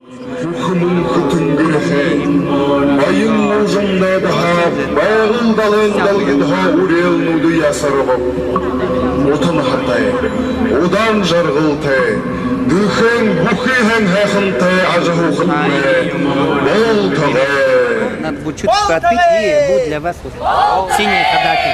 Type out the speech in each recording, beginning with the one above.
Hükümün hükümgürühe, ayın ucunda daha, bağıl dalın dalgın ha urel nudu yasarıbım. Otun hatay, odan jargıltay, dühen bukihen hekintay acı hukutmay, bol tağay. Надо будет чуточку отпить, и будет для вас вот синяя ходаки.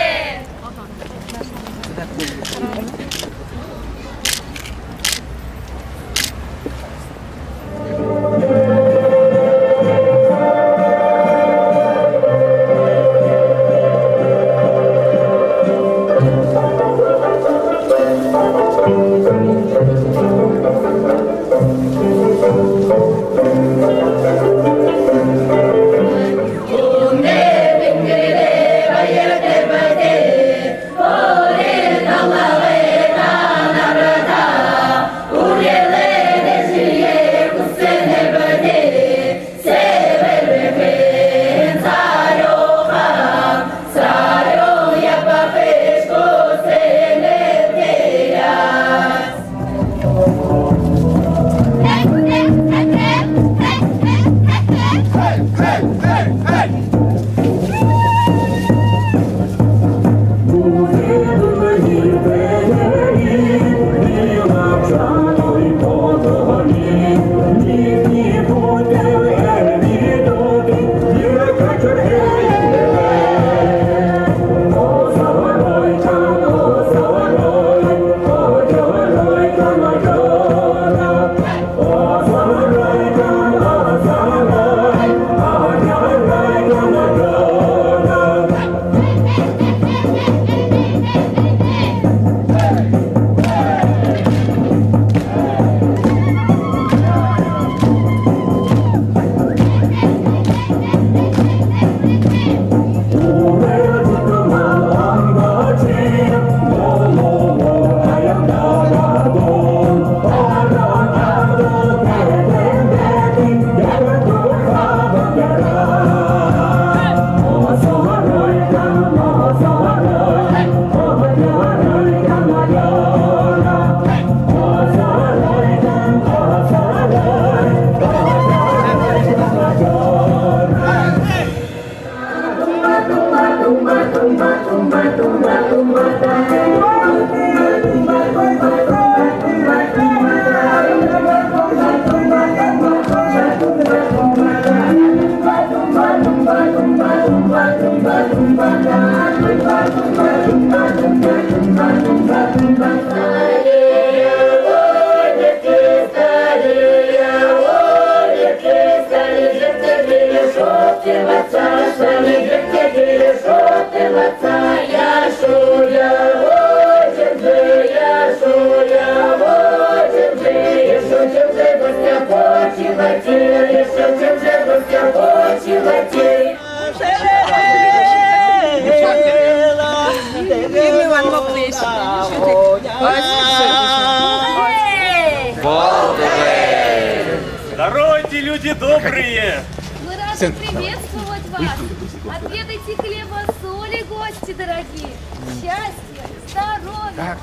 Здравствуйте, люди добрые! Мы рады приветствовать вас. Отведайте хлеба, соли, гости дорогие. Счастья, здоровья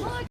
вам.